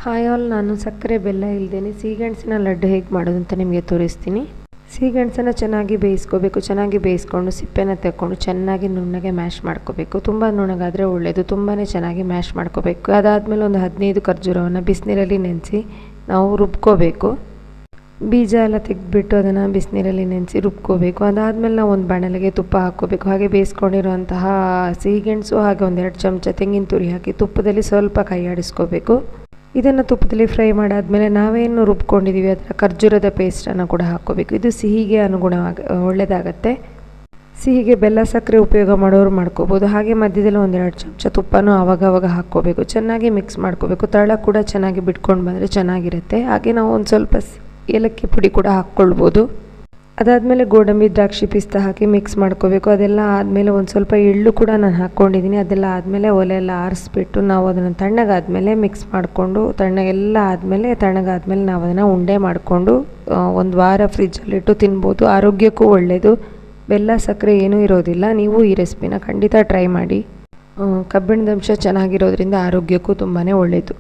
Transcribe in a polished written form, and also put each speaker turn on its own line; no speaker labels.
Hi all, ನಾನು ಸಕ್ಕರೆ ಬೆಲ್ಲ ಇಲ್ದೇನೆ ಸಿಹಿಗೆಣಸಿನ ಲಡ್ಡು ಹೇಗೆ ಮಾಡೋದು ಅಂತ ನಿಮಗೆ ತೋರಿಸ್ತೀನಿ. ಸಿಹಿಗೆಣಸನ್ನು ಚೆನ್ನಾಗಿ ಬೇಯಿಸ್ಕೋಬೇಕು. ಚೆನ್ನಾಗಿ ಬೇಯಿಸ್ಕೊಂಡು ಸಿಪ್ಪೆನ ತೆಕ್ಕೊಂಡು ಚೆನ್ನಾಗಿ ನುಣ್ಣಗೆ ಮ್ಯಾಶ್ ಮಾಡ್ಕೋಬೇಕು. ತುಂಬ ನುಣ್ಣಗಾದರೆ ಒಳ್ಳೆಯದು. ತುಂಬಾ ಚೆನ್ನಾಗಿ ಮ್ಯಾಶ್ ಮಾಡ್ಕೋಬೇಕು. ಅದಾದಮೇಲೆ ಒಂದು 15 ಖರ್ಜೂರವನ್ನು ಬಿಸಿನೀರಲ್ಲಿ ನೆನೆಸಿ ನಾವು ರುಬ್ಕೋಬೇಕು. ಬೀಜ ಎಲ್ಲ ತೆಗೆದುಬಿಟ್ಟು ಅದನ್ನು ಬಿಸಿನೀರಲ್ಲಿ ನೆನೆಸಿ ರುಬ್ಕೋಬೇಕು. ಅದಾದಮೇಲೆ ನಾವು ಒಂದು ಬಾಣಲೆಗೆ ತುಪ್ಪ ಹಾಕ್ಕೋಬೇಕು. ಹಾಗೆ ಬೇಯಿಸ್ಕೊಂಡಿರುವಂತಹ ಸಿಹಿಗೆಣಸು ಹಾಗೆ 1-2 ಚಮಚ ತೆಂಗಿನ ತುರಿ ಹಾಕಿ ತುಪ್ಪದಲ್ಲಿ ಸ್ವಲ್ಪ ಕೈ ಆಡಿಸ್ಕೋಬೇಕು. ಇದನ್ನು ತುಪ್ಪದಲ್ಲಿ ಫ್ರೈ ಮಾಡಾದಮೇಲೆ ನಾವೇನು ರುಬ್ಕೊಂಡಿದ್ದೀವಿ ಅದರ ಖರ್ಜೂರದ ಪೇಸ್ಟನ್ನು ಕೂಡ ಹಾಕ್ಕೋಬೇಕು. ಇದು ಸಿಹಿಗೆ ಒಳ್ಳೆಯದಾಗತ್ತೆ. ಸಿಹಿಗೆ ಬೆಲ್ಲ ಸಕ್ಕರೆ ಉಪಯೋಗ ಮಾಡೋರು ಮಾಡ್ಕೋಬೋದು. ಹಾಗೆ ಮಧ್ಯದಲ್ಲಿ 1-2 ಚಮಚ ತುಪ್ಪನೂ ಆವಾಗವಾಗ ಹಾಕ್ಕೋಬೇಕು. ಚೆನ್ನಾಗಿ ಮಿಕ್ಸ್ ಮಾಡ್ಕೋಬೇಕು. ತಳ ಕೂಡ ಚೆನ್ನಾಗಿ ಬಿಟ್ಕೊಂಡು ಬಂದರೆ ಚೆನ್ನಾಗಿರುತ್ತೆ. ಹಾಗೆ ನಾವು ಒಂದು ಸ್ವಲ್ಪ ಏಲಕ್ಕಿ ಪುಡಿ ಕೂಡ ಹಾಕ್ಕೊಳ್ಬೋದು. ಅದಾದಮೇಲೆ ಗೋಡಂಬಿ, ದ್ರಾಕ್ಷಿ, ಪಿಸ್ತಾ ಹಾಕಿ ಮಿಕ್ಸ್ ಮಾಡ್ಕೋಬೇಕು. ಅದೆಲ್ಲ ಆದಮೇಲೆ ಒಂದು ಸ್ವಲ್ಪ ಎಳ್ಳು ಕೂಡ ನಾನು ಹಾಕ್ಕೊಂಡಿದ್ದೀನಿ. ಅದೆಲ್ಲ ಆದಮೇಲೆ ಒಲೆ ಎಲ್ಲ ಆರಿಸ್ಬಿಟ್ಟು ನಾವು ಅದನ್ನು ತಣ್ಣಗಾದಮೇಲೆ ಮಿಕ್ಸ್ ಮಾಡಿಕೊಂಡು ತಣ್ಣಗಾದಮೇಲೆ ನಾವು ಅದನ್ನು ಉಂಡೆ ಮಾಡಿಕೊಂಡು 1 ವಾರ ಫ್ರಿಜ್ಜಲ್ಲಿಟ್ಟು ತಿನ್ಬೋದು. ಆರೋಗ್ಯಕ್ಕೂ ಒಳ್ಳೆಯದು. ಬೆಲ್ಲ ಸಕ್ಕರೆ ಏನೂ ಇರೋದಿಲ್ಲ. ನೀವು ಈ ರೆಸಿಪಿನ ಖಂಡಿತ ಟ್ರೈ ಮಾಡಿ. ಕಬ್ಬಿಣದ ಅಂಶ ಚೆನ್ನಾಗಿರೋದ್ರಿಂದ ಆರೋಗ್ಯಕ್ಕೂ ತುಂಬಾ ಒಳ್ಳೆಯದು.